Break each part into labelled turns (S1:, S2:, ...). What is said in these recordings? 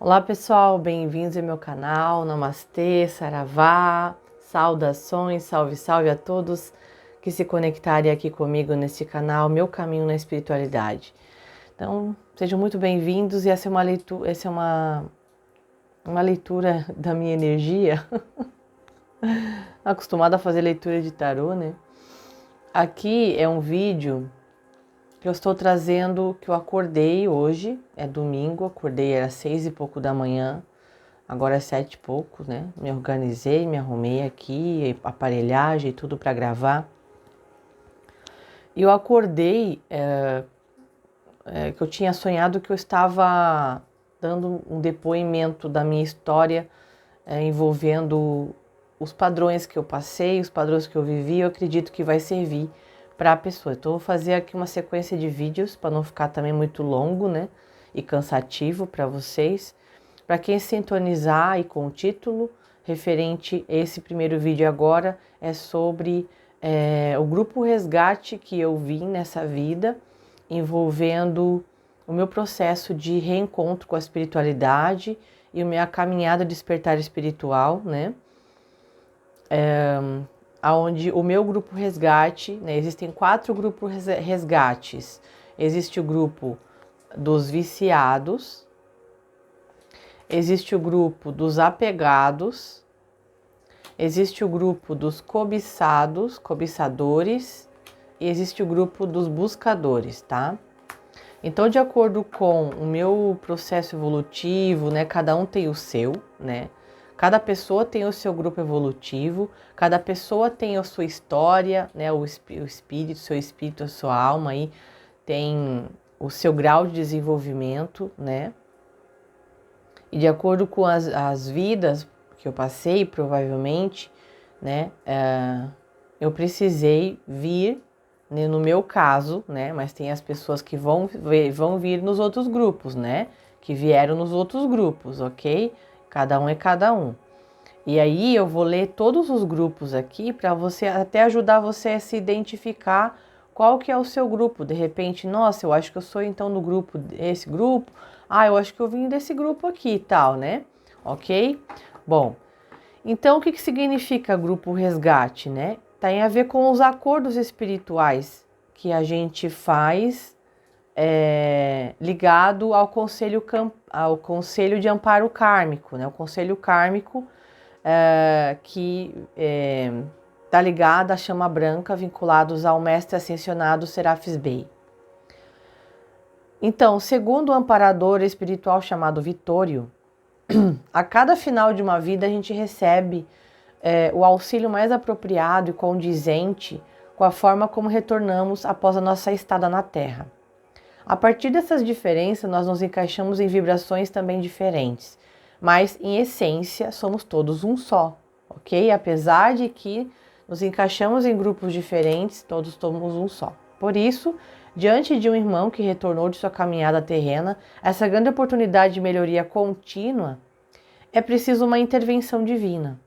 S1: Olá pessoal, bem-vindos ao meu canal, Namastê, Saravá, saudações, salve, salve a todos que se conectarem aqui comigo nesse canal, Meu Caminho na Espiritualidade. Então, sejam muito bem-vindos e essa é uma leitura da minha energia, acostumada a fazer leitura de tarô, né? Aqui é um vídeo que eu estou trazendo, que eu acordei hoje, é domingo, acordei, era 6 e pouco da manhã, agora é 7 e pouco, né? Me organizei, me arrumei aqui, aparelhagem e tudo para gravar. E eu acordei, que eu tinha sonhado que eu estava dando um depoimento da minha história, envolvendo os padrões que eu passei, os padrões que eu vivi, eu acredito que vai servir para a pessoa. Então, eu vou fazer aqui uma sequência de vídeos para não ficar também muito longo, né? E cansativo para vocês. Para quem sintonizar e com o título referente, esse primeiro vídeo agora é sobre o grupo resgate que eu vim nessa vida, envolvendo o meu processo de reencontro com a espiritualidade e a minha caminhada de despertar espiritual, né? Onde o meu grupo resgate, né? Existem 4 grupos resgates. Existe o grupo dos viciados, existe o grupo dos apegados, existe o grupo dos cobiçados, cobiçadores, e existe o grupo dos buscadores, tá? Então, de acordo com o meu processo evolutivo, né, cada um tem o seu, né? Cada pessoa tem o seu grupo evolutivo, cada pessoa tem a sua história, né, o espírito, seu espírito, a sua alma aí tem o seu grau de desenvolvimento, né? E de acordo com as vidas que eu passei, provavelmente, né, eu precisei vir, né, no meu caso, né, mas tem as pessoas que vão vir nos outros grupos, né, que vieram nos outros grupos, ok? Cada um é cada um. E aí eu vou ler todos os grupos aqui para você até ajudar você a se identificar qual que é o seu grupo. De repente, nossa, eu acho que eu sou então do grupo, esse grupo. Ah, eu acho que eu vim desse grupo aqui e tal, né? Ok? Bom, então o que significa grupo resgate, né? Tem a ver com os acordos espirituais que a gente faz ligado ao conselho de amparo kármico, né? O conselho kármico que está ligado à chama branca, vinculados ao mestre ascensionado Serafis Bey. Então, segundo o amparador espiritual chamado Vitório, a cada final de uma vida a gente recebe o auxílio mais apropriado e condizente com a forma como retornamos após a nossa estada na Terra. A partir dessas diferenças, nós nos encaixamos em vibrações também diferentes, mas em essência somos todos um só, ok? Apesar de que nos encaixamos em grupos diferentes, todos somos um só. Por isso, diante de um irmão que retornou de sua caminhada terrena, essa grande oportunidade de melhoria contínua, é preciso uma intervenção divina.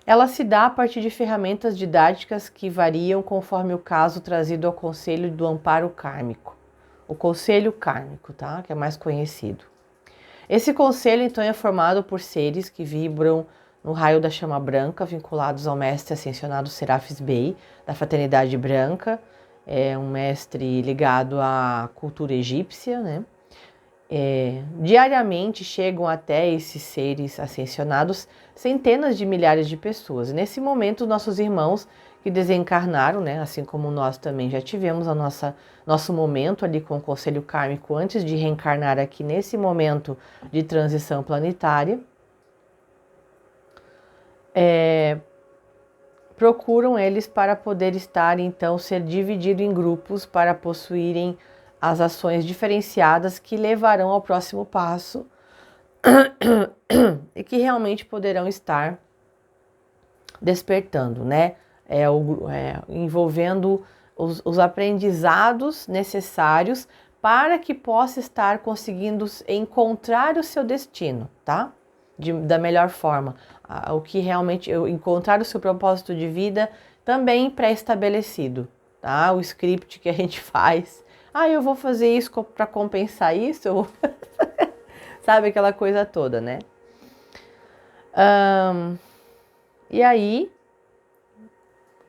S1: Ela se dá a partir de ferramentas didáticas que variam conforme o caso trazido ao conselho do amparo kármico. O conselho kármico, tá? Que é mais conhecido. Esse conselho, então, é formado por seres que vibram no raio da chama branca, vinculados ao mestre ascensionado Serafis Bey, da Fraternidade Branca, é um mestre ligado à cultura egípcia, né? Diariamente chegam até esses seres ascensionados centenas de milhares de pessoas. E nesse momento, nossos irmãos que desencarnaram, né, assim como nós também já tivemos nosso momento ali com o conselho kármico antes de reencarnar aqui nesse momento de transição planetária, procuram eles para poder estar, então, ser dividido em grupos para possuírem as ações diferenciadas que levarão ao próximo passo e que realmente poderão estar despertando, né? Envolvendo os aprendizados necessários para que possa estar conseguindo encontrar o seu destino, tá? Da melhor forma. O que realmente encontrar o seu propósito de vida também pré-estabelecido, tá? O script que a gente faz. Ah, eu vou fazer isso para compensar isso, Sabe aquela coisa toda, né? E aí,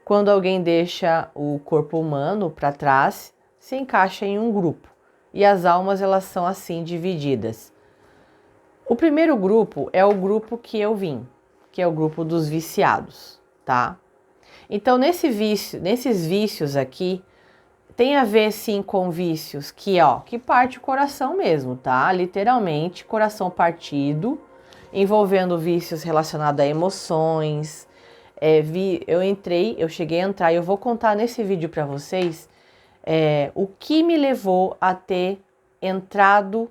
S1: quando alguém deixa o corpo humano para trás, se encaixa em um grupo. E as almas, elas são assim divididas. O primeiro grupo é o grupo que eu vim, que é o grupo dos viciados, tá? Então, nesses vícios aqui, tem a ver sim com vícios que parte o coração mesmo, tá? Literalmente, coração partido, envolvendo vícios relacionados a emoções. Eu cheguei a entrar e eu vou contar nesse vídeo para vocês o que me levou a ter entrado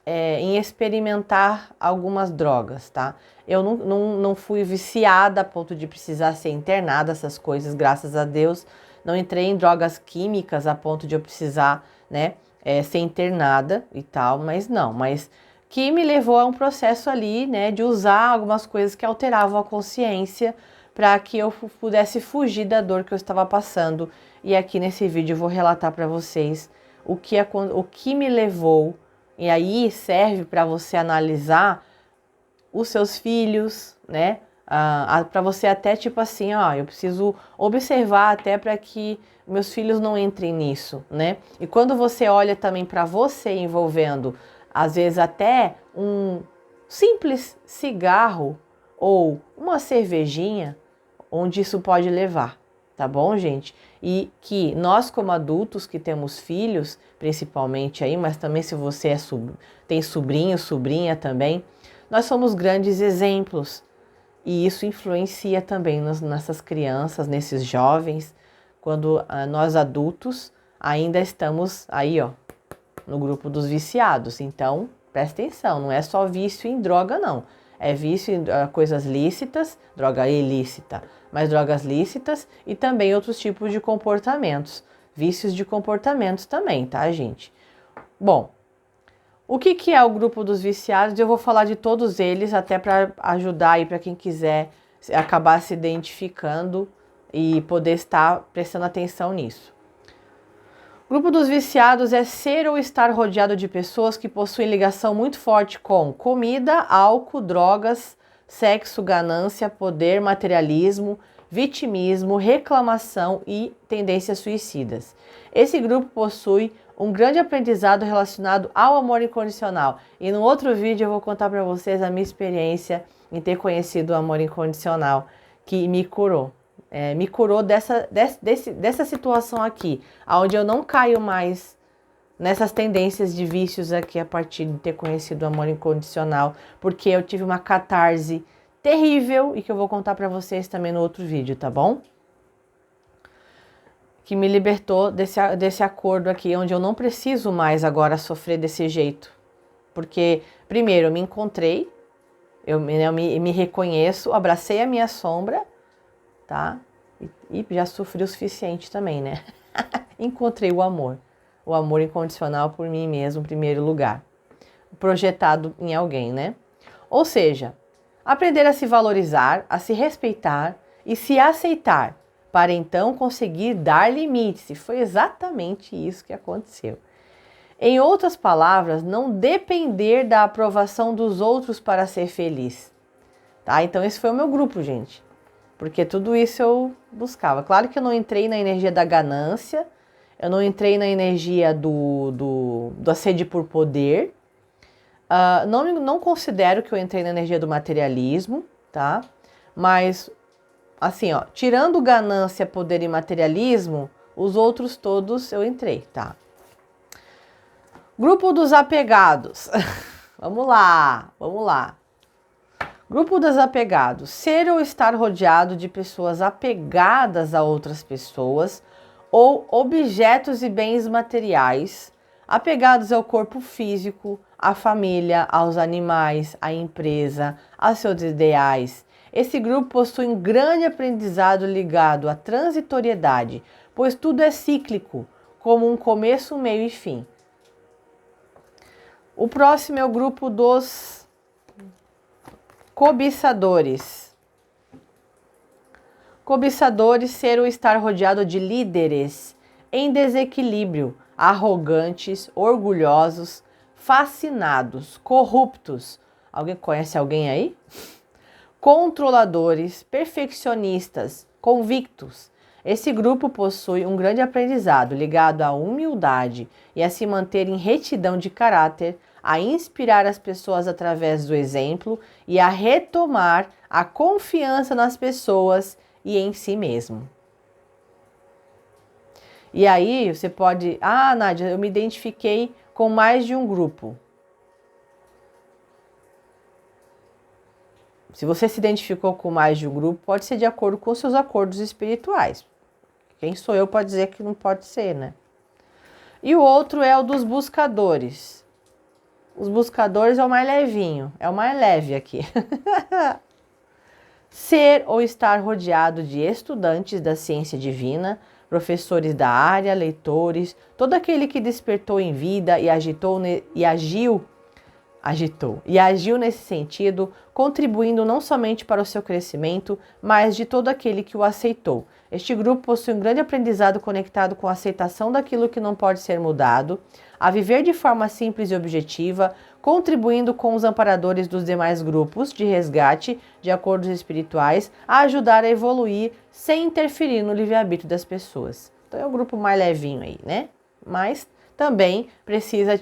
S1: em experimentar algumas drogas, tá? Eu não fui viciada a ponto de precisar ser internada, essas coisas, graças a Deus. Não entrei em drogas químicas a ponto de eu precisar, né, ser internada e tal, mas que me levou a um processo ali, né, de usar algumas coisas que alteravam a consciência para que eu pudesse fugir da dor que eu estava passando. E aqui nesse vídeo eu vou relatar para vocês o que me levou. E aí serve para você analisar os seus filhos, né? Para você até tipo assim, eu preciso observar até para que meus filhos não entrem nisso, né? E quando você olha também para você envolvendo, às vezes até um simples cigarro ou uma cervejinha, onde isso pode levar, tá bom, gente? E que nós como adultos que temos filhos, principalmente aí, mas também se você tem sobrinho, sobrinha também, nós somos grandes exemplos e isso influencia também nessas crianças, nesses jovens, quando nós adultos ainda estamos aí, no grupo dos viciados. Então, presta atenção, não é só vício em droga, não. É vício em coisas lícitas, droga ilícita, mas drogas lícitas e também outros tipos de comportamentos. Vícios de comportamentos também, tá, gente? Bom, o que é o grupo dos viciados? Eu vou falar de todos eles, até para ajudar aí para quem quiser acabar se identificando e poder estar prestando atenção nisso. O grupo dos viciados é ser ou estar rodeado de pessoas que possuem ligação muito forte com comida, álcool, drogas, sexo, ganância, poder, materialismo, vitimismo, reclamação e tendências suicidas. Esse grupo possui um grande aprendizado relacionado ao amor incondicional. E no outro vídeo eu vou contar para vocês a minha experiência em ter conhecido o amor incondicional, que me curou. Me curou dessa situação aqui, onde eu não caio mais nessas tendências de vícios aqui a partir de ter conhecido o amor incondicional, porque eu tive uma catarse terrível e que eu vou contar para vocês também no outro vídeo, tá bom? Que me libertou desse acordo aqui, onde eu não preciso mais agora sofrer desse jeito. Porque, primeiro, eu me encontrei, eu me reconheço, abracei a minha sombra, tá? E já sofri o suficiente também, né? Encontrei o amor incondicional por mim mesmo, em primeiro lugar, projetado em alguém, né? Ou seja, aprender a se valorizar, a se respeitar e se aceitar, para então conseguir dar limites. E foi exatamente isso que aconteceu. Em outras palavras, não depender da aprovação dos outros para ser feliz. Tá? Então esse foi o meu grupo, gente. Porque tudo isso eu buscava. Claro que eu não entrei na energia da ganância, eu não entrei na energia do assédio por poder. Não considero que eu entrei na energia do materialismo, tá? Mas, assim, tirando ganância, poder e materialismo, os outros todos eu entrei, tá? Grupo dos apegados. Vamos lá. Grupo dos apegados. Ser ou estar rodeado de pessoas apegadas a outras pessoas ou objetos e bens materiais, apegados ao corpo físico, à família, aos animais, à empresa, aos seus ideais. Esse grupo possui um grande aprendizado ligado à transitoriedade, pois tudo é cíclico, como um começo, um meio e fim. O próximo é o grupo dos cobiçadores. Cobiçadores, ser ou estar rodeado de líderes em desequilíbrio, arrogantes, orgulhosos, fascinados, corruptos. Alguém conhece alguém aí? Controladores, perfeccionistas, convictos. Esse grupo possui um grande aprendizado ligado à humildade e a se manter em retidão de caráter, a inspirar as pessoas através do exemplo e a retomar a confiança nas pessoas e em si mesmo. E aí você pode... Ah, Nádia, eu me identifiquei com mais de um grupo. Se você se identificou com mais de um grupo, pode ser de acordo com seus acordos espirituais. Quem sou eu para dizer que não pode ser, né? E o outro é o dos buscadores. Os buscadores é o mais levinho, é o mais leve aqui. Ser ou estar rodeado de estudantes da ciência divina, professores da área, leitores, todo aquele que despertou em vida e agiu nesse sentido, contribuindo não somente para o seu crescimento, mas de todo aquele que o aceitou. Este grupo possui um grande aprendizado conectado com a aceitação daquilo que não pode ser mudado, a viver de forma simples e objetiva, contribuindo com os amparadores dos demais grupos de resgate de acordos espirituais a ajudar a evoluir sem interferir no livre-arbítrio das pessoas. Então é o grupo mais levinho aí, né? Mas também precisa,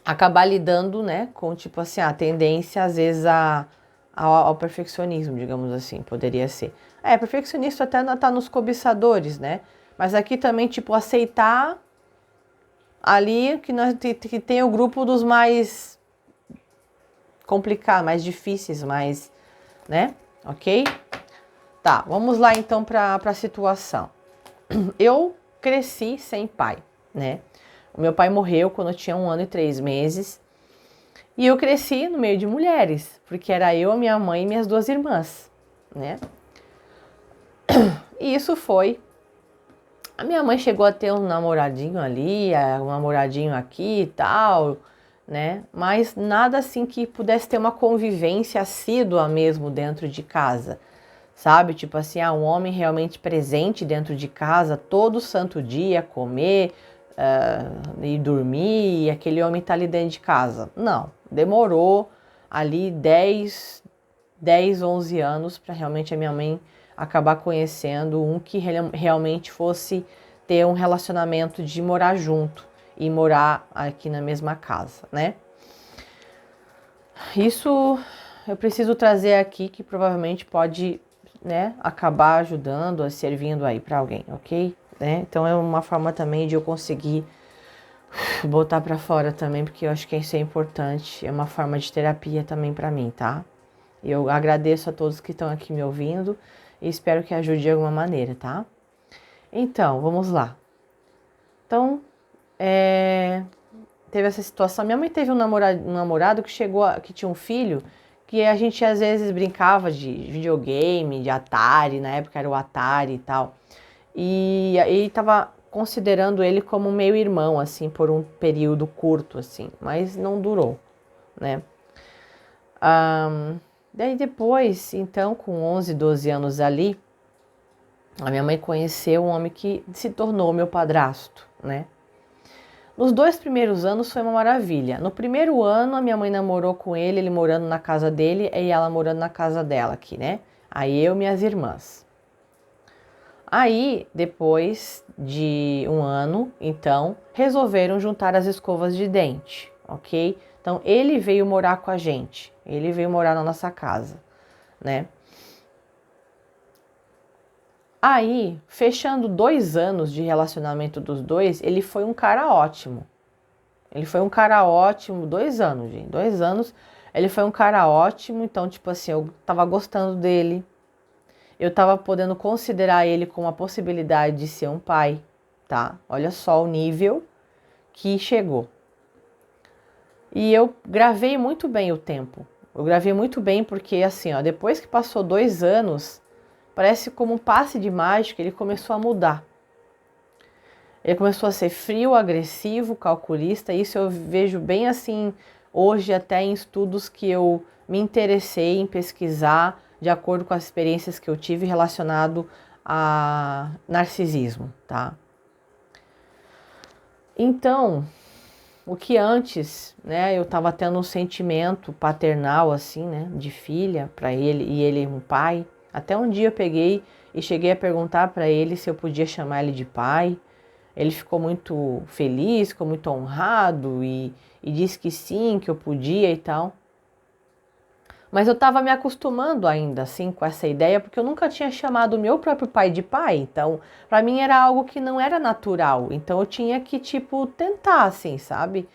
S1: acabar lidando, né, com, a tendência, às vezes, ao perfeccionismo, digamos assim, poderia ser. Perfeccionista até tá nos cobiçadores, né? Mas aqui também, aceitar ali que tem o grupo dos mais complicados, mais difíceis, mais, né? Ok? Tá, vamos lá então para a situação. Eu cresci sem pai, né? O meu pai morreu quando eu tinha 1 ano e 3 meses. E eu cresci no meio de mulheres, porque era eu, minha mãe e minhas 2 irmãs, né? E isso foi... A minha mãe chegou a ter um namoradinho ali, um namoradinho aqui e tal, né? Mas nada assim que pudesse ter uma convivência assídua mesmo dentro de casa, sabe? Um homem realmente presente dentro de casa todo santo dia, comer... e dormir, e aquele homem tá ali dentro de casa. Não, demorou ali 10, 11 anos para realmente a minha mãe acabar conhecendo um que realmente fosse ter um relacionamento de morar junto e morar aqui na mesma casa, né? Isso eu preciso trazer aqui, que provavelmente pode, né, acabar ajudando, servindo aí para alguém, ok? Né? Então é uma forma também de eu conseguir botar para fora também, porque eu acho que isso é importante, é uma forma de terapia também para mim, tá? Eu agradeço a todos que estão aqui me ouvindo e espero que ajude de alguma maneira, tá? Então, vamos lá. Então, teve essa situação. Minha mãe teve um namorado que que tinha um filho, que a gente às vezes brincava de videogame, de Atari, na época era o Atari e tal. E ele estava considerando ele como meio irmão, assim, por um período curto, assim, mas não durou, né? Daí depois, então, com 11, 12 anos ali, a minha mãe conheceu um homem que se tornou meu padrasto, né? Nos 2 primeiros anos foi uma maravilha. No primeiro ano, a minha mãe namorou com ele morando na casa dele e ela morando na casa dela aqui, né? Aí eu e minhas irmãs. Aí, depois de 1 ano, então, resolveram juntar as escovas de dente, ok? Então, ele veio morar com a gente, ele veio morar na nossa casa, né? Aí, fechando 2 anos de relacionamento dos dois, ele foi um cara ótimo. Ele foi um cara ótimo, 2 anos, gente, 2 anos, ele foi um cara ótimo, então, eu tava gostando dele. Eu tava podendo considerar ele como a possibilidade de ser um pai, tá? Olha só o nível que chegou. E eu gravei muito bem o tempo. Eu gravei muito bem porque, assim, ó, depois que passou 2 anos, parece como um passe de mágica, ele começou a mudar. Ele começou a ser frio, agressivo, calculista. Isso eu vejo bem assim, hoje até em estudos que eu me interessei em pesquisar, de acordo com as experiências que eu tive relacionado a narcisismo, tá? Então, o que antes, né, eu estava tendo um sentimento paternal, assim, né, de filha para ele, e ele um pai. Até um dia eu peguei e cheguei a perguntar para ele se eu podia chamar ele de pai. Ele ficou muito feliz, ficou muito honrado e disse que sim, que eu podia e tal. Mas eu estava me acostumando ainda assim com essa ideia, porque eu nunca tinha chamado o meu próprio pai de pai. Então, para mim era algo que não era natural. Então eu tinha que, tipo, tentar, assim, sabe?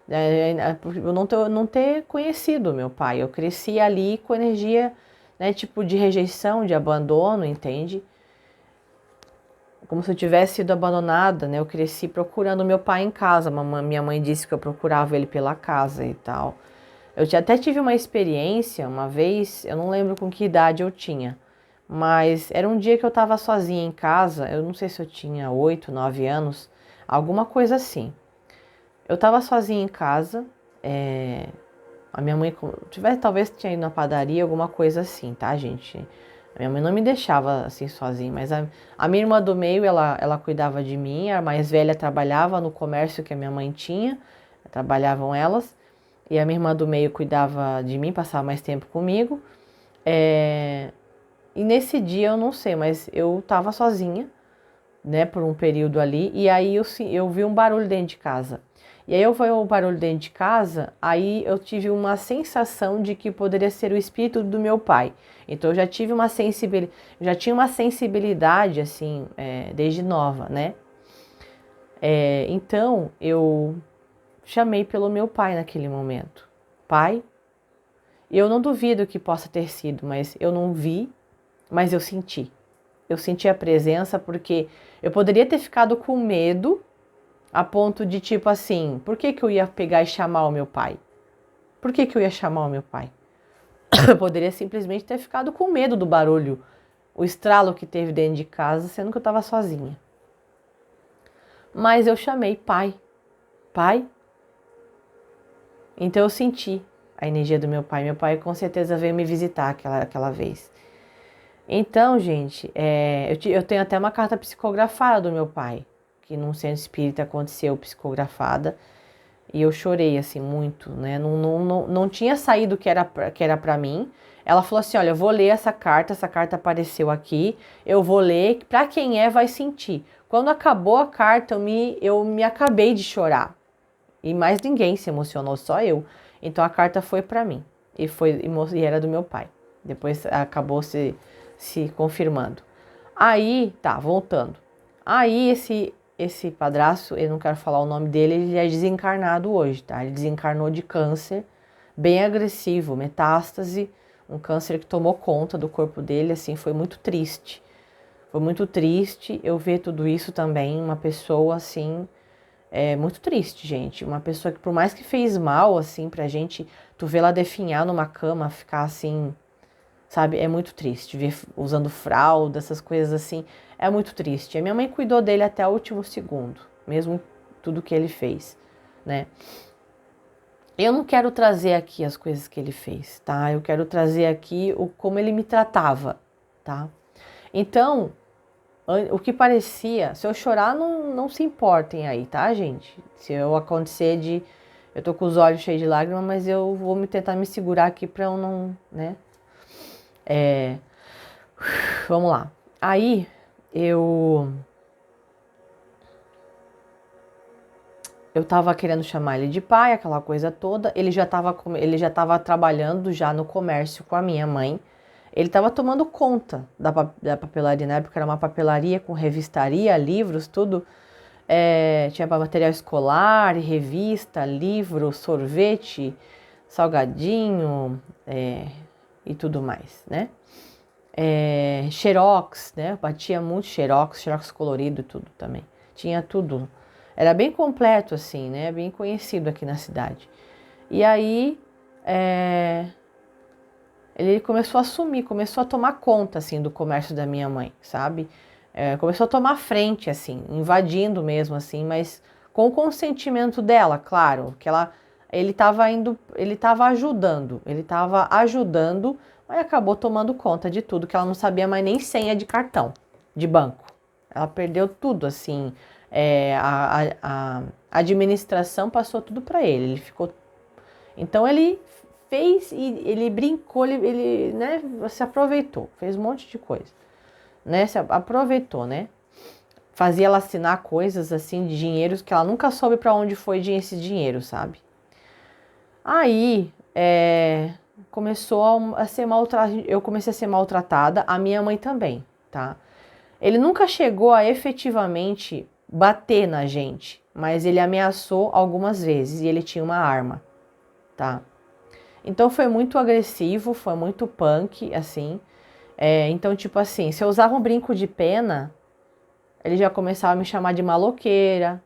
S1: Eu não ter conhecido meu pai. Eu cresci ali com energia, né, tipo, de rejeição, de abandono, entende? Como se eu tivesse sido abandonada, né? Eu cresci procurando meu pai em casa. Minha mãe disse que eu procurava ele pela casa e tal. Até tive uma experiência uma vez, eu não lembro com que idade eu tinha, mas era um dia que eu estava sozinha em casa, eu não sei se eu tinha 8, 9 anos, alguma coisa assim. Eu estava sozinha em casa, a minha mãe, talvez tinha ido na padaria, alguma coisa assim, tá, gente? A minha mãe não me deixava assim sozinha, mas a minha irmã do meio, ela cuidava de mim, a mais velha trabalhava no comércio que a minha mãe tinha, trabalhavam elas. E a minha irmã do meio cuidava de mim, passava mais tempo comigo. E nesse dia, eu não sei, mas eu estava sozinha, né, por um período ali. E aí eu vi um barulho dentro de casa. E aí eu vi o barulho dentro de casa, aí eu tive uma sensação de que poderia ser o espírito do meu pai. Então eu já tive uma sensibilidade, já tinha uma sensibilidade assim, desde nova, né? Então eu chamei pelo meu pai naquele momento. Pai, eu não duvido que possa ter sido, mas eu não vi, mas eu senti. Eu senti a presença porque eu poderia ter ficado com medo a ponto de tipo assim, por que que eu ia pegar e chamar o meu pai? Por que que eu ia chamar o meu pai? Eu poderia simplesmente ter ficado com medo do barulho, o estralo que teve dentro de casa, sendo que eu estava sozinha. Mas eu chamei pai. Pai? Então eu senti a energia do meu pai. Meu pai com certeza veio me visitar aquela vez. Então, gente, eu tenho até uma carta psicografada do meu pai, que num centro espírita aconteceu psicografada, e eu chorei, assim, muito, né? Não tinha saído que era pra mim. Ela falou assim, olha, eu vou ler essa carta apareceu aqui, eu vou ler, pra quem vai sentir. Quando acabou a carta, eu me acabei de chorar. E mais ninguém se emocionou, só eu. Então a carta foi pra mim, e era do meu pai. Depois acabou se confirmando. Aí, tá, voltando. Aí esse padrasto, eu não quero falar o nome dele, ele é desencarnado hoje, tá? Ele desencarnou de câncer, bem agressivo, metástase, um câncer que tomou conta do corpo dele, assim, foi muito triste. Foi muito triste eu ver tudo isso também, uma pessoa assim, muito triste, gente. Uma pessoa que por mais que fez mal, assim, pra gente, tu vê ela definhar numa cama, ficar assim, sabe? É muito triste ver usando fralda, essas coisas assim. É muito triste. A minha mãe cuidou dele até o último segundo, mesmo tudo que ele fez, né? Eu não quero trazer aqui as coisas que ele fez, tá? Eu quero trazer aqui como ele me tratava, tá? Então, o que parecia, se eu chorar, não se importem aí, tá, gente? Se eu acontecer eu tô com os olhos cheios de lágrimas, mas eu vou tentar me segurar aqui pra eu não, né? Vamos lá. Aí eu tava querendo chamar ele de pai, aquela coisa toda. Ele já tava trabalhando já no comércio com a minha mãe. Ele tava tomando conta da papelaria, na época era uma papelaria com revistaria, livros, tudo. Tinha material escolar, revista, livro, sorvete, salgadinho, e tudo mais, né? Xerox, né? Batia muito xerox colorido e tudo também. Tinha tudo. Era bem completo, assim, né? Bem conhecido aqui na cidade. E aí, ele começou a assumir, começou a tomar conta, assim, do comércio da minha mãe, sabe? Começou a tomar frente, assim, invadindo mesmo, assim, mas com o consentimento dela, claro, que ele estava ajudando, mas acabou tomando conta de tudo, que ela não sabia mais nem senha de cartão de banco. Ela perdeu tudo, assim, A administração passou tudo para ele. Ele ficou. Então ele fez e ele brincou, ele né, se aproveitou, fez um monte de coisa, né? Se aproveitou, né? Fazia ela assinar coisas assim de dinheiros que ela nunca soube para onde foi esse dinheiro, sabe? Aí começou a ser maltratada, eu comecei a ser maltratada, a minha mãe também, tá? Ele nunca chegou a efetivamente bater na gente, mas ele ameaçou algumas vezes e ele tinha uma arma, tá? Então foi muito agressivo, foi muito punk, assim. Então, tipo assim, se eu usava um brinco de pena, ele já começava a me chamar de maloqueira,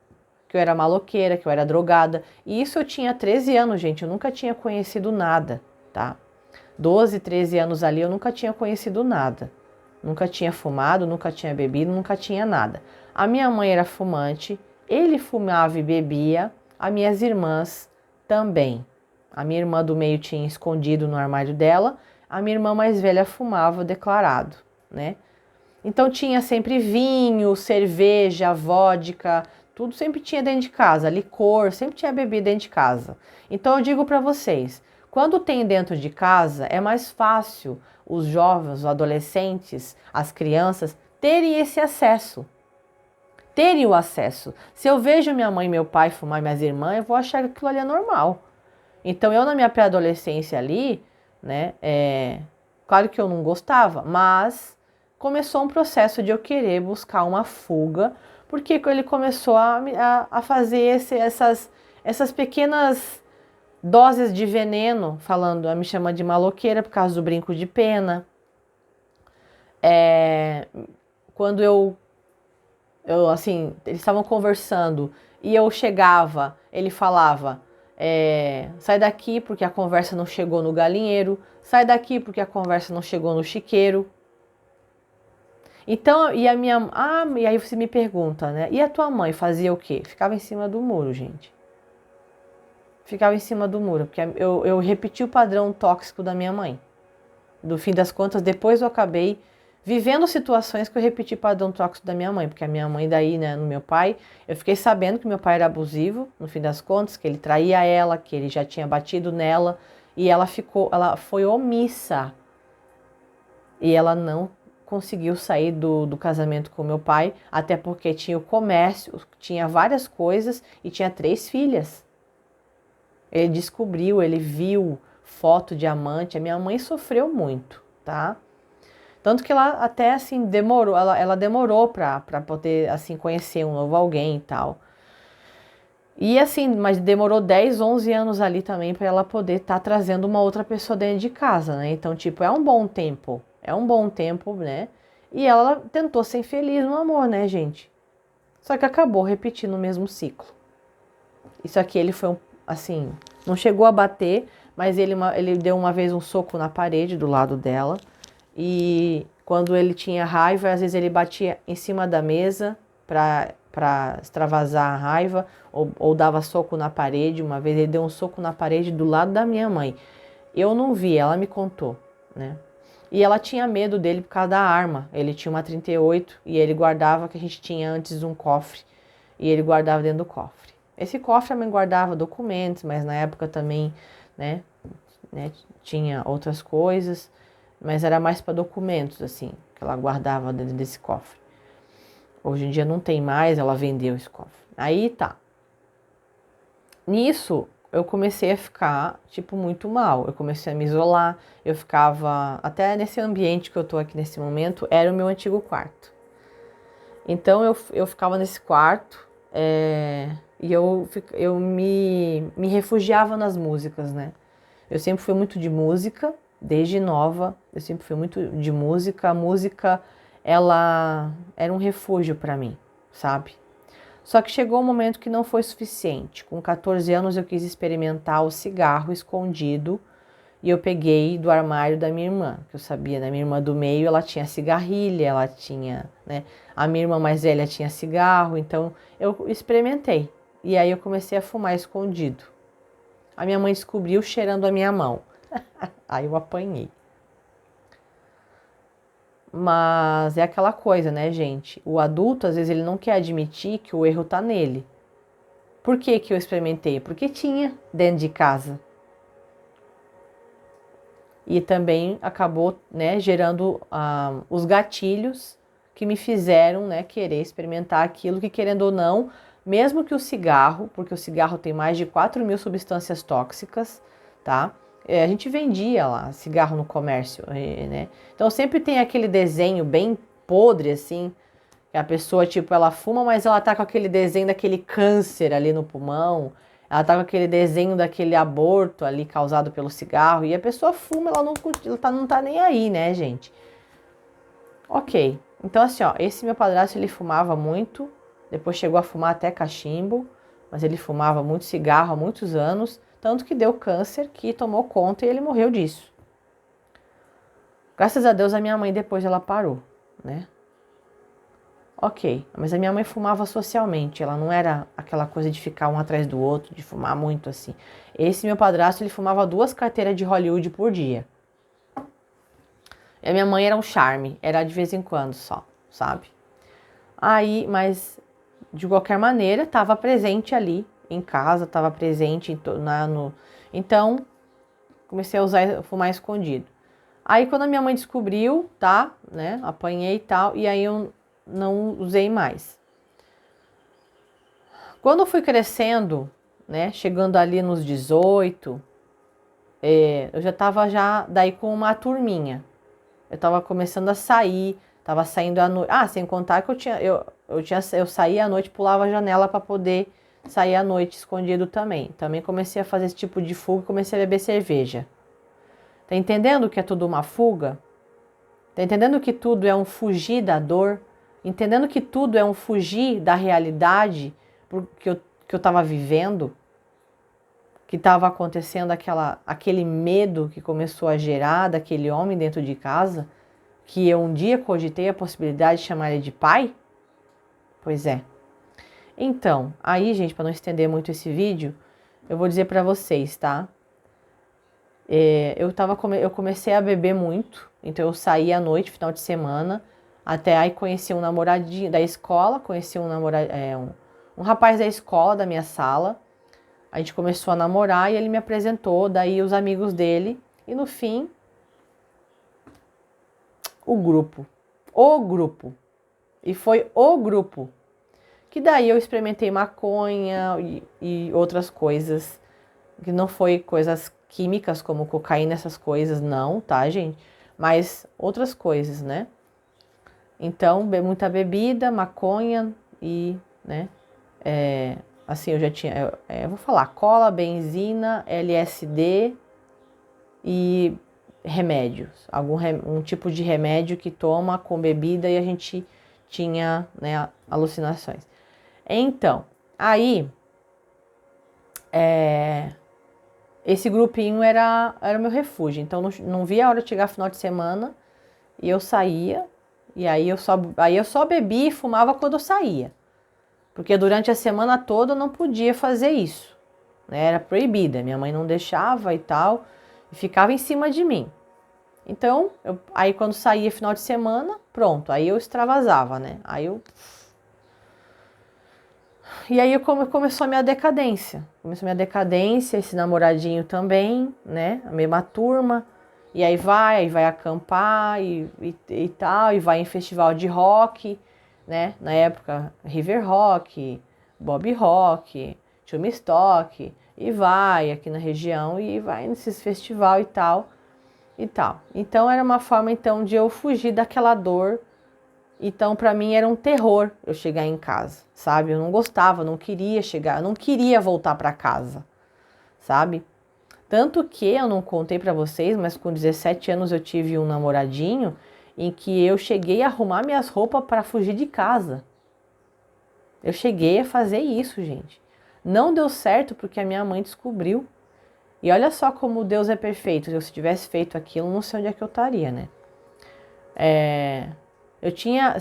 S1: que eu era maloqueira, que eu era drogada. E isso eu tinha 13 anos, gente, eu nunca tinha conhecido nada, tá? 12, 13 anos ali, eu nunca tinha conhecido nada. Nunca tinha fumado, nunca tinha bebido, nunca tinha nada. A minha mãe era fumante, ele fumava e bebia, as minhas irmãs também. A minha irmã do meio tinha escondido no armário dela, a minha irmã mais velha fumava declarado, né? Então tinha sempre vinho, cerveja, vodka, tudo sempre tinha dentro de casa, licor, sempre tinha bebida dentro de casa. Então eu digo para vocês, quando tem dentro de casa, é mais fácil os jovens, os adolescentes, as crianças terem esse acesso. Terem o acesso. Se eu vejo minha mãe e meu pai fumar, minhas irmãs, eu vou achar que aquilo ali é normal. Então eu na minha pré-adolescência ali, né, claro que eu não gostava, mas começou um processo de eu querer buscar uma fuga, porque ele começou a fazer essas pequenas doses de veneno, falando, a me chama de maloqueira por causa do brinco de pena. Quando eu assim, eles estavam conversando e eu chegava, ele falava, sai daqui porque a conversa não chegou no galinheiro, sai daqui porque a conversa não chegou no chiqueiro. Então, e aí você me pergunta, né? E a tua mãe fazia o quê? Ficava em cima do muro, gente. Ficava em cima do muro, porque eu repeti o padrão tóxico da minha mãe. No fim das contas, depois eu acabei vivendo situações que eu repeti o padrão tóxico da minha mãe, porque a minha mãe daí, né, no meu pai, eu fiquei sabendo que meu pai era abusivo, no fim das contas, que ele traía ela, que ele já tinha batido nela, e ela foi omissa. E ela não conseguiu sair do casamento com meu pai, até porque tinha o comércio, tinha várias coisas e tinha 3 filhas. Ele descobriu, ele viu foto de amante. A minha mãe sofreu muito, tá? Tanto que ela até assim demorou, ela demorou pra poder assim conhecer um novo alguém e tal. E assim, mas demorou 10, 11 anos ali também para ela poder estar trazendo uma outra pessoa dentro de casa, né? Então, tipo, é um bom tempo, né? E ela tentou ser feliz no amor, né, gente? Só que acabou repetindo o mesmo ciclo. Isso aqui ele foi assim, não chegou a bater, mas ele deu uma vez um soco na parede do lado dela. E quando ele tinha raiva, às vezes ele batia em cima da mesa para extravasar a raiva, ou dava soco na parede. Uma vez ele deu um soco na parede do lado da minha mãe. Eu não vi, ela me contou, né? E ela tinha medo dele por causa da arma. Ele tinha uma 38 e ele guardava, que a gente tinha antes um cofre, e ele guardava dentro do cofre. Esse cofre também guardava documentos, mas na época também, né, tinha outras coisas, mas era mais para documentos, assim, que ela guardava dentro desse cofre. Hoje em dia não tem mais, ela vendeu esse cofre. Aí tá. Nisso, eu comecei a ficar, tipo, muito mal. Eu comecei a me isolar, eu ficava, até nesse ambiente que eu tô aqui nesse momento, era o meu antigo quarto. Então, eu ficava nesse quarto, e eu me refugiava nas músicas, né? Eu sempre fui muito de música, desde nova, eu sempre fui muito de música. A música, ela era um refúgio para mim, sabe? Só que chegou um momento que não foi suficiente. Com 14 anos eu quis experimentar o cigarro escondido e eu peguei do armário da minha irmã, que eu sabia, da minha irmã do meio, ela tinha cigarrilha, ela tinha, né? A minha irmã mais velha tinha cigarro, então eu experimentei. E aí eu comecei a fumar escondido. A minha mãe descobriu cheirando a minha mão. Aí eu apanhei. Mas é aquela coisa, né, gente? O adulto, às vezes, ele não quer admitir que o erro tá nele. Por que que eu experimentei? Porque tinha dentro de casa. E também acabou, né, gerando os gatilhos que me fizeram, né, querer experimentar aquilo que, querendo ou não, mesmo que o cigarro, porque o cigarro tem mais de 4.000 substâncias tóxicas, tá? A gente vendia lá cigarro no comércio, né? Então sempre tem aquele desenho bem podre, assim, que a pessoa, tipo, ela fuma, mas ela tá com aquele desenho daquele câncer ali no pulmão, ela tá com aquele desenho daquele aborto ali causado pelo cigarro, e a pessoa fuma, ela não tá nem aí, né, gente? Ok, então assim, ó, esse meu padrasto, ele fumava muito, depois chegou a fumar até cachimbo, mas ele fumava muito cigarro há muitos anos, tanto que deu câncer, que tomou conta e ele morreu disso. Graças a Deus a minha mãe depois ela parou, né? Ok, mas a minha mãe fumava socialmente, ela não era aquela coisa de ficar um atrás do outro, de fumar muito assim. Esse meu padrasto, ele fumava 2 carteiras de Hollywood por dia. E a minha mãe era um charme, era de vez em quando só, sabe? Aí, mas de qualquer maneira, estava presente ali em casa, estava presente então comecei a usar fumar escondido. Aí quando a minha mãe descobriu, tá, né, apanhei e tal, e aí eu não usei mais. Quando eu fui crescendo, né, chegando ali nos 18, eu já tava daí com uma turminha. Eu tava começando a sair, tava saindo à noite. Ah, sem contar que eu saía à noite, pulava a janela para poder sair à noite escondido também. Também comecei a fazer esse tipo de fuga, comecei a beber cerveja. Tá entendendo que é tudo uma fuga? Tá entendendo que tudo é um fugir da dor? Entendendo que tudo é um fugir da realidade que eu tava vivendo? Que estava acontecendo aquele medo que começou a gerar daquele homem dentro de casa? Que eu um dia cogitei a possibilidade de chamar ele de pai? Pois é. Então, aí, gente, para não estender muito esse vídeo, eu vou dizer para vocês, tá? Eu comecei a beber muito, então eu saí à noite, final de semana, até aí conheci um namoradinho da escola, conheci um rapaz da escola, da minha sala. A gente começou a namorar e ele me apresentou, daí os amigos dele, e no fim, o grupo. E foi o grupo. Que daí eu experimentei maconha e outras coisas, que não foi coisas químicas como cocaína, essas coisas, não, tá, gente? Mas outras coisas, né? Então, muita bebida, maconha e, né? Assim, eu já tinha, eu vou falar, cola, benzina, LSD e remédios. Um tipo de remédio que toma com bebida e a gente tinha, né, alucinações. Então, aí, esse grupinho era o meu refúgio. Então, não via a hora de chegar final de semana e eu saía. E aí eu só bebia e fumava quando eu saía. Porque durante a semana toda eu não podia fazer isso, né? Era proibida. Minha mãe não deixava e tal. E ficava em cima de mim. Então, aí quando saía final de semana, pronto. Aí eu extravasava, né? E aí começou a minha decadência. Começou a minha decadência, esse namoradinho também, né? A mesma turma. E aí vai acampar e tal, e vai em festival de rock, né? Na época, River Rock, Bob Rock, Stock, e vai aqui na região e vai nesses festival e tal. Então era uma forma então de eu fugir daquela dor. Então, para mim era um terror eu chegar em casa, sabe? Eu não gostava, não queria chegar, eu não queria voltar para casa, sabe? Tanto que eu não contei para vocês, mas com 17 anos eu tive um namoradinho em que eu cheguei a arrumar minhas roupas para fugir de casa. Eu cheguei a fazer isso, gente. Não deu certo porque a minha mãe descobriu. E olha só como Deus é perfeito. Se eu tivesse feito aquilo, não sei onde é que eu estaria, né? Eu tinha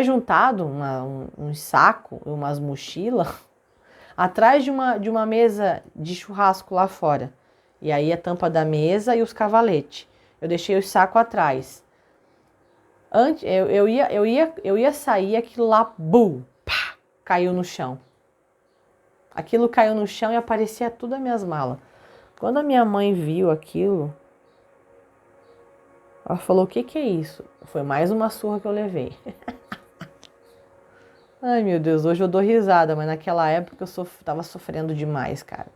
S1: juntado um saco, umas mochilas, atrás de uma mesa de churrasco lá fora. E aí a tampa da mesa e os cavaletes. Eu deixei o saco atrás. Antes, eu ia sair, aquilo lá, bum, pá, caiu no chão. Aquilo caiu no chão e aparecia tudo as minhas malas. Quando a minha mãe viu aquilo, ela falou, o que que é isso? Foi mais uma surra que eu levei. Ai, meu Deus, hoje eu dou risada, mas naquela época eu tava sofrendo demais, cara.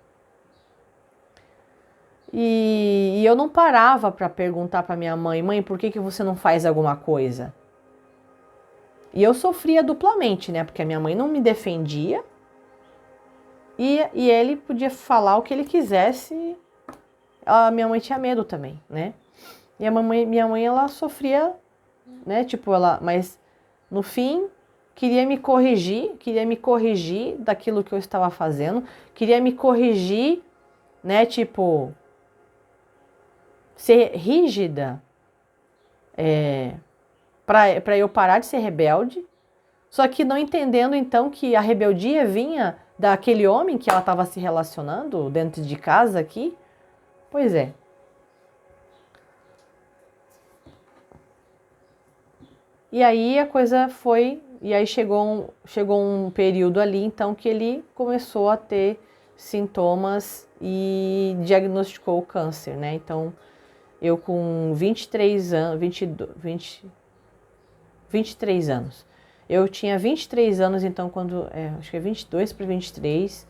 S1: E eu não parava para perguntar para minha mãe, mãe, por que que você não faz alguma coisa? E eu sofria duplamente, né? Porque a minha mãe não me defendia e ele podia falar o que ele quisesse. A minha mãe tinha medo também, né? E minha mãe, ela sofria, né? Tipo, mas no fim queria me corrigir daquilo que eu estava fazendo, queria me corrigir, né? Tipo, ser rígida, para eu parar de ser rebelde, só que não entendendo então que a rebeldia vinha daquele homem que ela estava se relacionando dentro de casa aqui. Pois é. E aí a coisa foi, e aí chegou um período ali então que ele começou a ter sintomas e diagnosticou o câncer, né? Então eu com 23 anos, 23 anos. Eu tinha 23 anos, então, acho que é 22 para 23,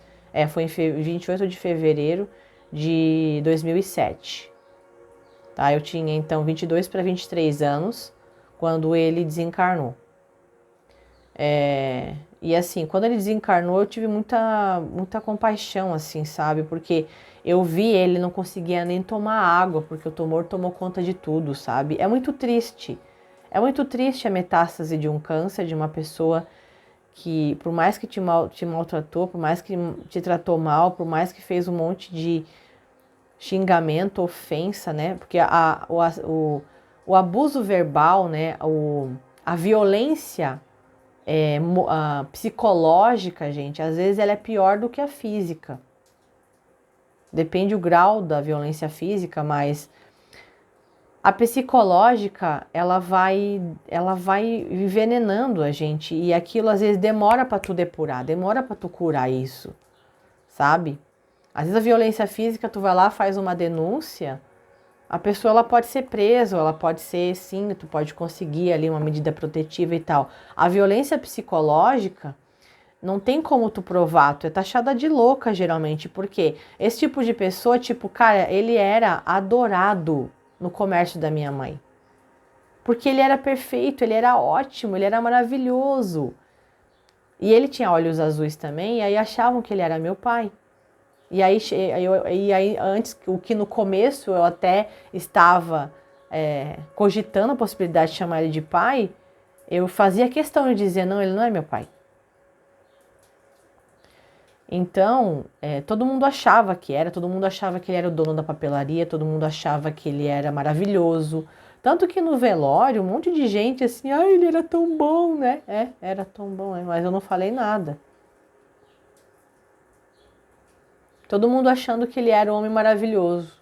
S1: foi em 28 de fevereiro de 2007. Tá? Eu tinha, então, 22 para 23 anos, quando ele desencarnou. E assim, quando ele desencarnou, eu tive muita compaixão, assim, sabe? Porque eu vi ele não conseguia nem tomar água, porque o tumor tomou conta de tudo, sabe? É muito triste. É muito triste a metástase de um câncer, de uma pessoa que, por mais que te maltratou, por mais que te tratou mal, por mais que fez um monte de xingamento, ofensa, né? Porque o abuso verbal, né? A violência a psicológica, gente, às vezes ela é pior do que a física. Depende do grau da violência física, mas a psicológica, ela vai envenenando a gente e aquilo às vezes demora para tu depurar, demora para tu curar isso, sabe? Às vezes a violência física, tu vai lá, faz uma denúncia, a pessoa ela pode ser presa, ela pode ser, sim, tu pode conseguir ali uma medida protetiva e tal. A violência psicológica, não tem como tu provar, tu é taxada de louca geralmente, porque esse tipo de pessoa, tipo, cara, ele era adorado no comércio da minha mãe. Porque ele era perfeito, ele era ótimo, ele era maravilhoso. E ele tinha olhos azuis também, e aí achavam que ele era meu pai. E aí antes, o que no começo eu até estava cogitando a possibilidade de chamar ele de pai, eu fazia questão de dizer, não, ele não é meu pai. Então, todo mundo achava que era, todo mundo achava que ele era o dono da papelaria, todo mundo achava que ele era maravilhoso. Tanto que no velório, um monte de gente assim, ah, ele era tão bom, né? Era tão bom, mas eu não falei nada. Todo mundo achando que ele era um homem maravilhoso.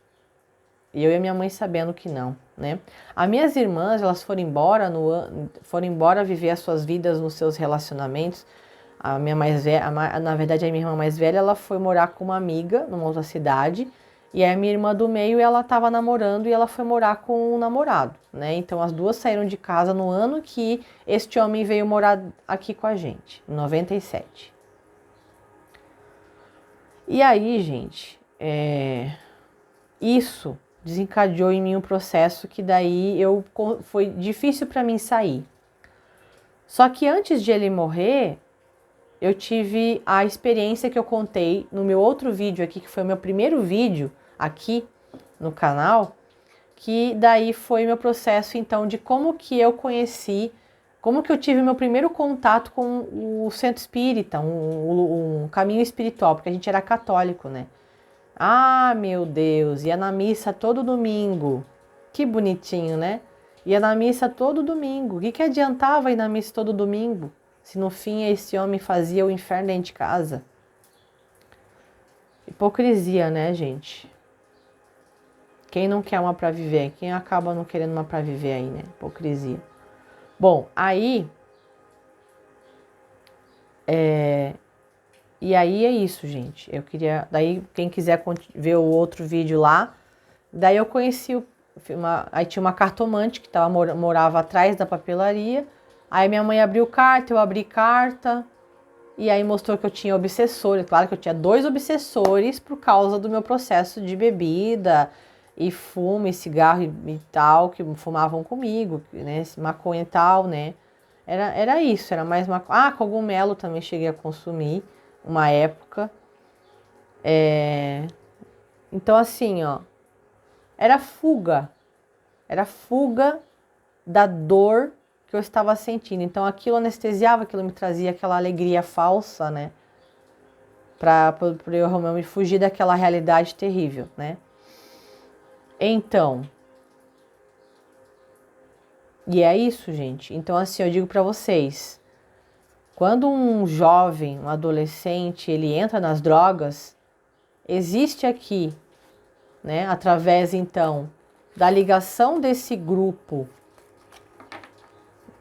S1: E eu e a minha mãe sabendo que não, né? As minhas irmãs, elas foram embora viver as suas vidas nos seus relacionamentos. A minha mais velha, na verdade a minha irmã mais velha, ela foi morar com uma amiga numa outra cidade. E a minha irmã do meio, ela estava namorando e ela foi morar com um namorado, né? Então as duas saíram de casa no ano que este homem veio morar aqui com a gente, em 97. E aí, gente, isso desencadeou em mim um processo que daí foi difícil para mim sair. Só que antes de ele morrer, eu tive a experiência que eu contei no meu outro vídeo aqui, que foi o meu primeiro vídeo aqui no canal, que daí foi meu processo então de como que eu conheci, como que eu tive meu primeiro contato com o centro espírita, um caminho espiritual, porque a gente era católico, né? Ah, meu Deus, ia na missa todo domingo. Que bonitinho, né? Ia na missa todo domingo. O que adiantava ir na missa todo domingo? Se no fim esse homem fazia o inferno dentro de casa. Hipocrisia, né, gente? Quem não quer uma pra viver? Quem acaba não querendo uma pra viver aí, né? Hipocrisia. Bom, aí E aí é isso, gente. Eu queria... Daí, quem quiser ver o outro vídeo lá, daí eu conheci aí tinha uma cartomante que morava atrás da papelaria. Aí minha mãe abriu carta, eu abri carta. E aí mostrou que eu tinha obsessores. Claro que eu tinha 2 obsessores por causa do meu processo de bebida e fumo e cigarro e tal, que fumavam comigo, né? Maconha e tal, né? Era isso, era mais maconha. Ah, cogumelo também cheguei a consumir uma época. Então assim, ó, era fuga. Era fuga da dor que eu estava sentindo. Então aquilo anestesiava, aquilo me trazia aquela alegria falsa, né? Para eu realmente fugir daquela realidade terrível, né? Então, e é isso, gente. Então, assim, eu digo para vocês, quando um jovem, um adolescente, ele entra nas drogas, existe aqui, né, através então da ligação desse grupo,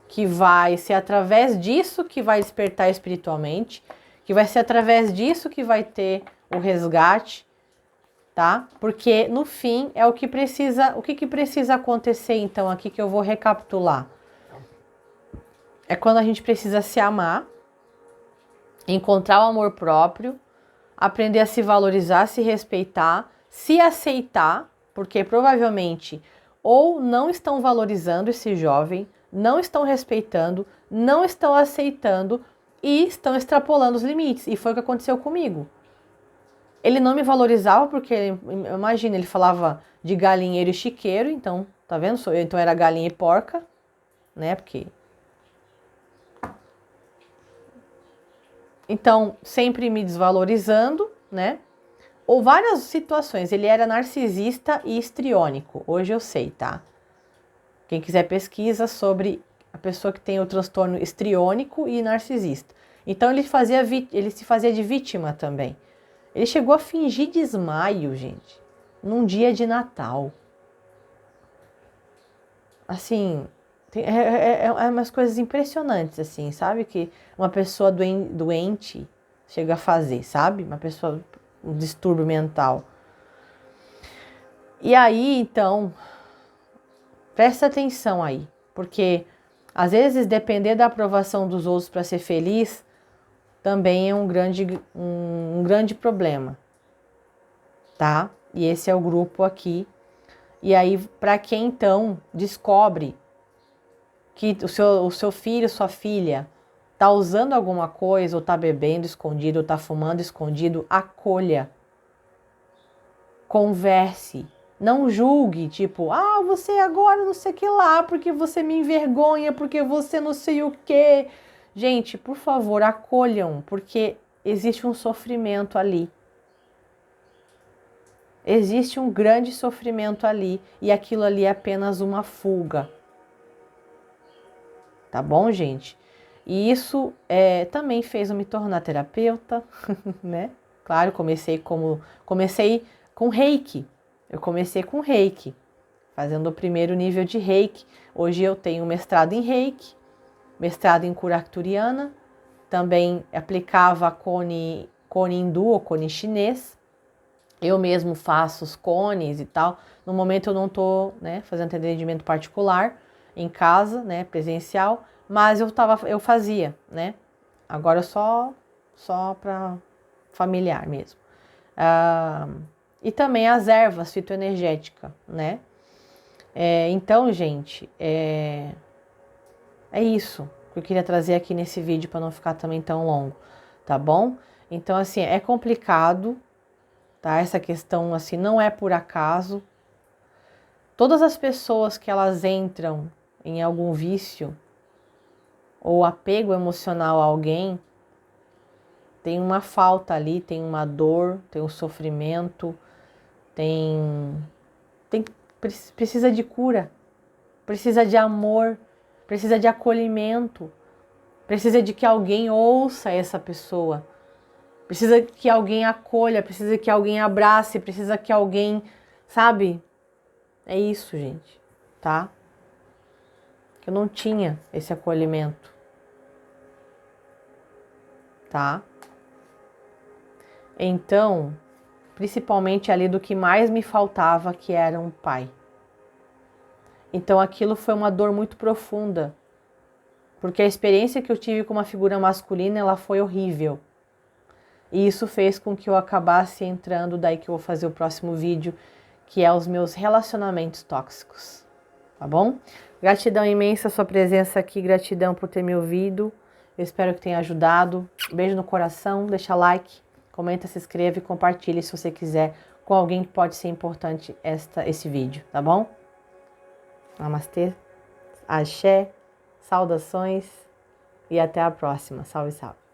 S1: que vai ser através disso que vai despertar espiritualmente, que vai ser através disso que vai ter o resgate, tá? Porque no fim é o que precisa acontecer então aqui que eu vou recapitular. É quando a gente precisa se amar, encontrar o amor próprio, aprender a se valorizar, se respeitar, se aceitar, porque provavelmente ou não estão valorizando esse jovem, não estão respeitando, não estão aceitando e estão extrapolando os limites. E foi o que aconteceu comigo. Ele não me valorizava porque, imagina, ele falava de galinheiro e chiqueiro, então, tá vendo? Então era galinha e porca, né? Porque... Então, sempre me desvalorizando, né? Ou várias situações. Ele era narcisista e histriônico. Hoje eu sei, tá? Quem quiser pesquisa sobre a pessoa que tem o transtorno histriônico e narcisista. Então ele se fazia de vítima também. Ele chegou a fingir desmaio, gente, num dia de Natal. Assim, é umas coisas impressionantes, assim, sabe? Que uma pessoa doente chega a fazer, sabe? Uma pessoa, um distúrbio mental. E aí, então, presta atenção aí, porque às vezes depender da aprovação dos outros para ser feliz também é um grande problema, tá? E esse é o grupo aqui. E aí, para quem então descobre que o seu filho, sua filha, tá usando alguma coisa, ou tá bebendo escondido, ou tá fumando escondido, acolha. Converse. Não julgue, tipo, ah, você agora não sei o que lá, porque você me envergonha, porque você não sei o que. Gente, por favor, acolham, porque existe um sofrimento ali. Existe um grande sofrimento ali, e aquilo ali é apenas uma fuga. Tá bom, gente? E isso também fez eu me tornar terapeuta, né? Claro, comecei com Reiki. Eu comecei com Reiki, fazendo o primeiro nível de Reiki. Hoje eu tenho mestrado em Reiki, mestrado em cura arcturiana, também aplicava cone hindu ou cone chinês. Eu mesmo faço os cones e tal. No momento eu não estou, né, fazendo atendimento particular em casa, né, presencial, mas eu fazia, né? Agora só para familiar mesmo. E também as ervas fitoenergéticas, né? Então, gente, é isso que eu queria trazer aqui nesse vídeo para não ficar também tão longo, tá bom? Então, assim, é complicado, tá? Essa questão, assim, não é por acaso. Todas as pessoas que elas entram em algum vício ou apego emocional a alguém, tem uma falta ali, tem uma dor, tem um sofrimento, precisa de cura, precisa de amor, precisa de acolhimento, precisa de que alguém ouça essa pessoa, precisa que alguém acolha, precisa que alguém abrace, precisa que alguém, sabe? É isso, gente, tá? Eu não tinha esse acolhimento. tá? Então, principalmente ali do que mais me faltava, que era um pai. Então aquilo foi uma dor muito profunda, porque a experiência que eu tive com uma figura masculina, ela foi horrível. E isso fez com que eu acabasse entrando, daí que eu vou fazer o próximo vídeo, que é os meus relacionamentos tóxicos, tá bom? Gratidão imensa a sua presença aqui, gratidão por ter me ouvido. Eu espero que tenha ajudado. Beijo no coração, deixa like, comenta, se inscreve e compartilhe se você quiser com alguém que pode ser importante esse vídeo, tá bom? Namastê, axé, saudações e até a próxima. Salve, salve.